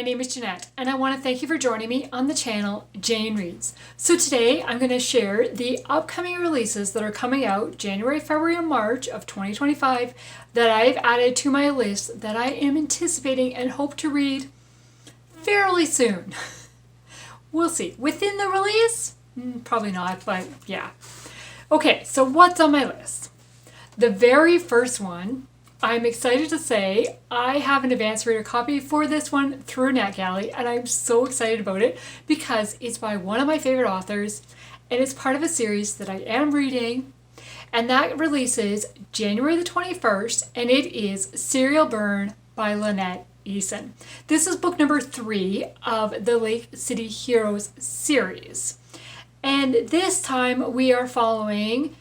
name is Jeanette, and I want to thank you for joining me on the channel Jane Reads. So today I'm going to share the upcoming releases that are coming out January, February, and March of 2025 that I've added to my list that I am anticipating and hope to read fairly soon. We'll see. Within the release? Probably not, but yeah. Okay, so what's on my list? The very first one, I'm excited to say I have an advanced reader copy for this one through NetGalley, and I'm so excited about it because it's by one of my favorite authors and it's part of a series that I am reading, and that releases January the 21st, and it is Serial Burn by Lynette, Eason. This is book number 3 of the Lake City Heroes series, and this time we are following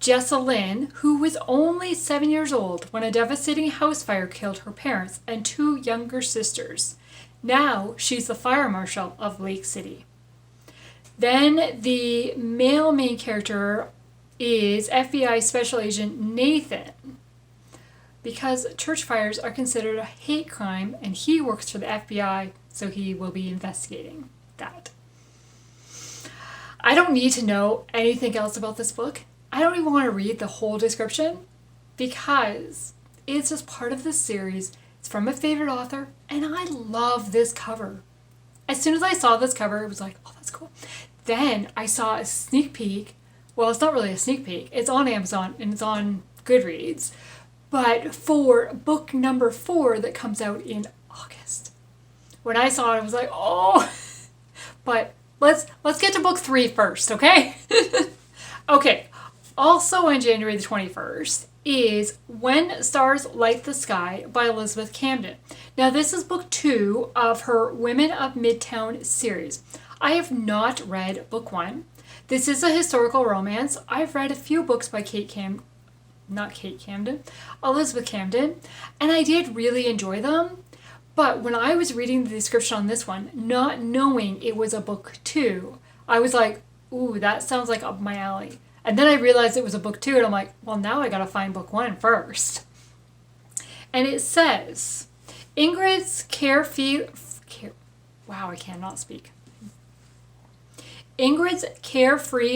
Lynn, who was only 7 years old when a devastating house fire killed her parents and 2 younger sisters. Now she's the fire marshal of Lake City. Then the male main character is FBI Special Agent Nathan, because church fires are considered a hate crime and he works for the FBI, so he will be investigating that. I don't need to know anything else about this book. I don't even want to read the whole description because it's just part of this series. It's from a favorite author, and I love this cover. As soon as I saw this cover, it was like, oh, that's cool. Then I saw a sneak peek. Well, it's not really a sneak peek. It's on Amazon and it's on Goodreads. But for book number 4 that comes out in August. When I saw it, I was like, oh. But let's get to book 3 first, okay? Okay. Also on January the 21st is When Stars Light the Sky by Elizabeth Camden. Now this is book 2 of her Women of Midtown series. I have not read book 1. This is a historical romance. I've read a few books by Elizabeth Camden, and I did really enjoy them. But when I was reading the description on this one, not knowing it was a book 2, I was like, ooh, that sounds like up my alley. And then I realized it was a book 2, and I'm like, well, now I gotta find book 1 first. And it says, Ingrid's carefree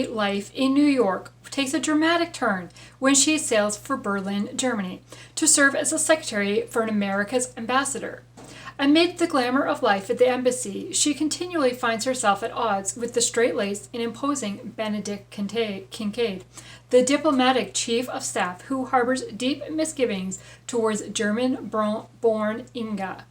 life in New York takes a dramatic turn when she sails for Berlin, Germany, to serve as a secretary for America's ambassador. Amid the glamour of life at the embassy, she continually finds herself at odds with the straight-laced and imposing Benedict Kincaid, the diplomatic chief of staff who harbors deep misgivings towards German-born Inga.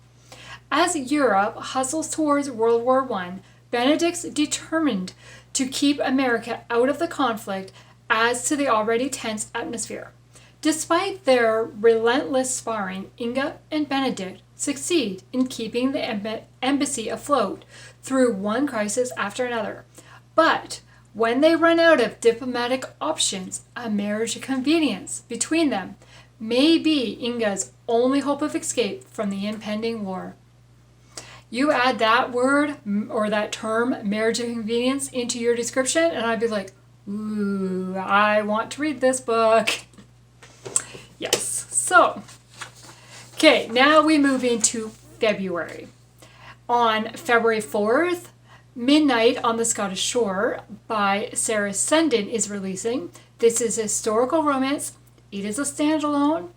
As Europe hustles towards World War I, Benedict's determined to keep America out of the conflict adds to the already tense atmosphere. Despite their relentless sparring, Inga and Benedict succeed in keeping the embassy afloat through one crisis after another. But when they run out of diplomatic options, a marriage of convenience between them may be Inga's only hope of escape from the impending war. You add that word or that term, marriage of convenience, into your description, and I'd be like, ooh, I want to read this book. Yes, so, okay, now we move into February. On February 4th, Midnight on the Scottish Shore by Sarah Sundin is releasing. This is a historical romance. It is a standalone.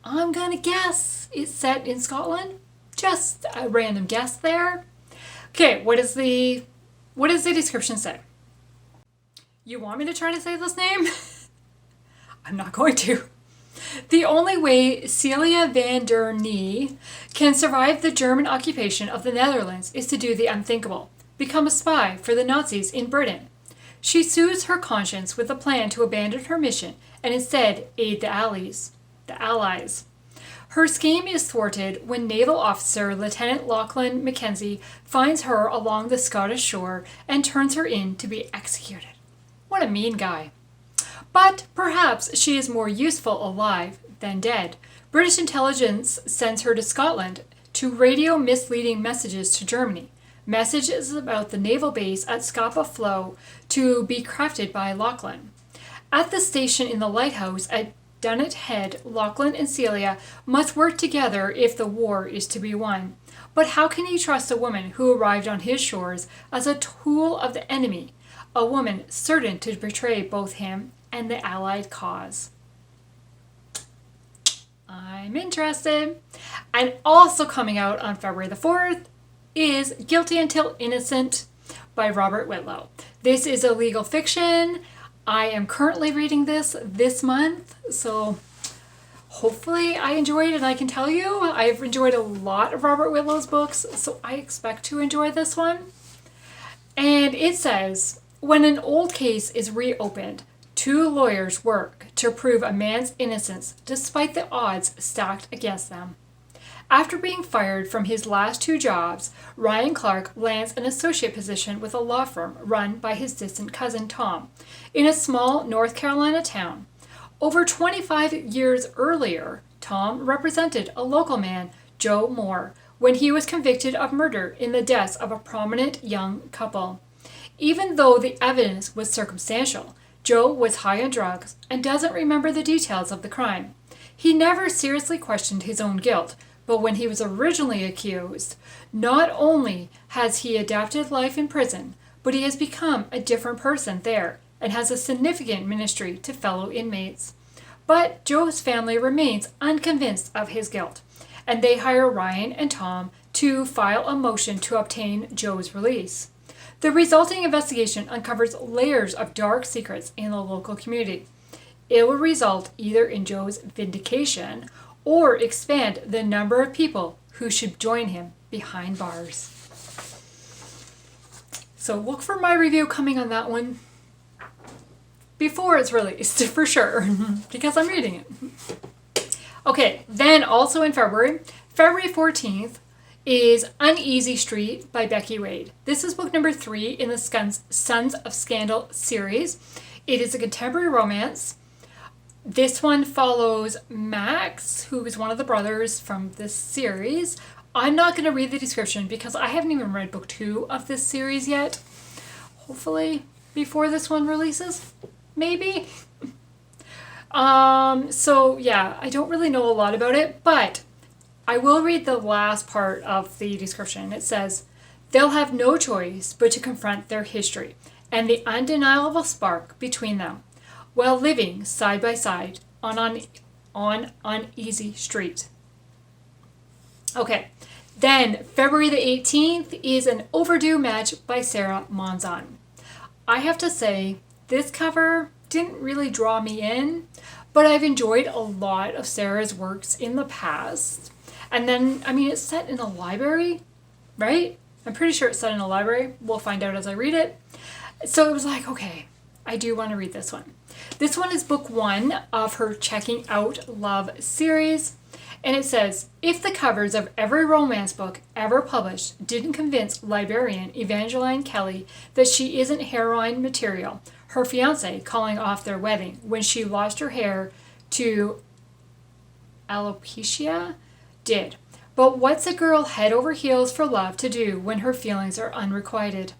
I'm gonna guess it's set in Scotland. Just a random guess there. Okay, what does the description say? You want me to try to say this name? I'm not going to. The only way Celia van der Nee can survive the German occupation of the Netherlands is to do the unthinkable, become a spy for the Nazis in Britain. She soothes her conscience with a plan to abandon her mission and instead aid the Allies. Her scheme is thwarted when naval officer Lieutenant Lachlan Mackenzie finds her along the Scottish shore and turns her in to be executed. What a mean guy. But perhaps she is more useful alive than dead. British intelligence sends her to Scotland to radio misleading messages to Germany. Messages about the naval base at Scapa Flow to be crafted by Lachlan. At the station in the lighthouse at Dunnet Head, Lachlan, and Celia must work together if the war is to be won. But how can he trust a woman who arrived on his shores as a tool of the enemy, a woman certain to betray both him and the Allied cause? I'm interested. And also coming out on February the 4th is Guilty Until Innocent by Robert Whitlow. This is a legal fiction. I am currently reading this month, so hopefully I enjoyed it, and I can tell you I've enjoyed a lot of Robert Whitlow's books, so I expect to enjoy this one. And it says, when an old case is reopened, two lawyers work to prove a man's innocence despite the odds stacked against them. After being fired from his last two jobs, Ryan Clark lands an associate position with a law firm run by his distant cousin Tom in a small North Carolina town. Over 25 years earlier, Tom represented a local man, Joe Moore, when he was convicted of murder in the deaths of a prominent young couple. Even though the evidence was circumstantial, Joe was high on drugs and doesn't remember the details of the crime. He never seriously questioned his own guilt, but when he was originally accused, not only has he adapted life in prison, but he has become a different person there and has a significant ministry to fellow inmates. But Joe's family remains unconvinced of his guilt, and they hire Ryan and Tom to file a motion to obtain Joe's release. The resulting investigation uncovers layers of dark secrets in the local community. It will result either in Joe's vindication or expand the number of people who should join him behind bars. So look for my review coming on that one before it's released, for sure, because I'm reading it. Okay, then also in February 14th, is Uneasy Street by Becky Wade. This is book number 3 in the Sons of Scandal series. It is a contemporary romance. This one follows Max, who is one of the brothers from this series. I'm not going to read the description because I haven't even read book 2 of this series yet. Hopefully before this one releases. Maybe. So yeah, I don't really know a lot about it, but I will read the last part of the description. It says, they'll have no choice but to confront their history and the undeniable spark between them, while living side by side on Uneasy Street. Okay, then February the 18th is an Overdue match by Sarah Monzon. I have to say, this cover didn't really draw me in, but I've enjoyed a lot of Sarah's works in the past. And then, I mean, it's set in a library, right? I'm pretty sure it's set in a library. We'll find out as I read it. So it was like, okay, I do want to read this one. This one is book 1 of her Checking Out Love series. And it says, if the covers of every romance book ever published didn't convince librarian Evangeline Kelly that she isn't heroine material, her fiancé calling off their wedding when she lost her hair to alopecia did. But what's a girl head over heels for love to do when her feelings are unrequited?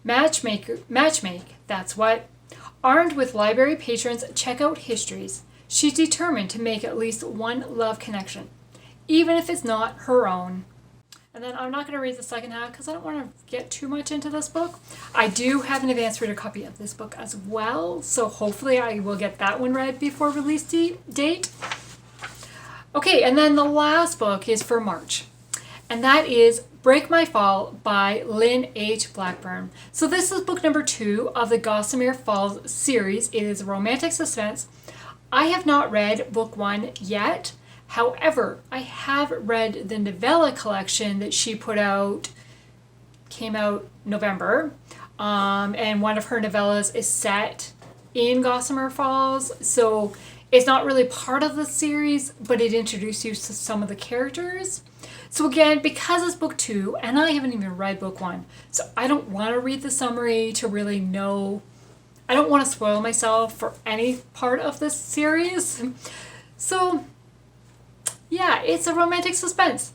Matchmake, that's what. Armed with library patrons' checkout histories, she's determined to make at least one love connection, even if it's not her own. And then I'm not going to read the second half because I don't want to get too much into this book. I do have an advanced reader copy of this book as well, so hopefully I will get that one read before release date. Okay, and then the last book is for March, and that is Break My Fall by Lynn H. Blackburn. So this is book number 2 of the Gossamer Falls series. It is romantic suspense. I have not read book 1 yet. However, I have read the novella collection that she put out, came out November, and one of her novellas is set in Gossamer Falls. So it's not really part of the series, but it introduced you to some of the characters. So again, because it's book 2, and I haven't even read book 1, so I don't want to read the summary to really know. I don't want to spoil myself for any part of this series. So yeah, it's a romantic suspense.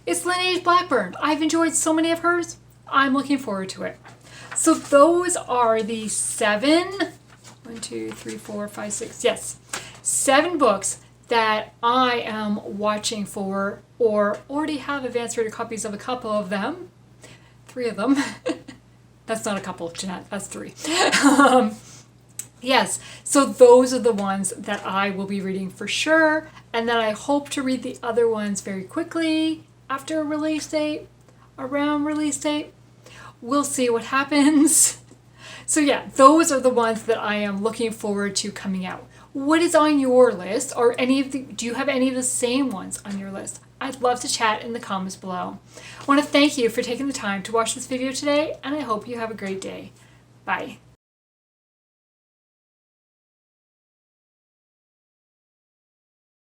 It's Lynn H. Blackburn. I've enjoyed so many of hers. I'm looking forward to it. So those are the 7, 1, 2, 3, 4, 5, 6, yes, 7 books that I am watching for or already have advance reader copies of a couple of them. 3 of them. That's not a couple, Jeanette, that's 3. Yes, so those are the ones that I will be reading for sure, and then I hope to read the other ones very quickly after a release date, around release date. We'll see what happens. So yeah, those are the ones that I am looking forward to coming out. What is on your list, or do you have any of the same ones on your list? I'd love to chat in the comments below. I want to thank you for taking the time to watch this video today, and I hope you have a great day. Bye.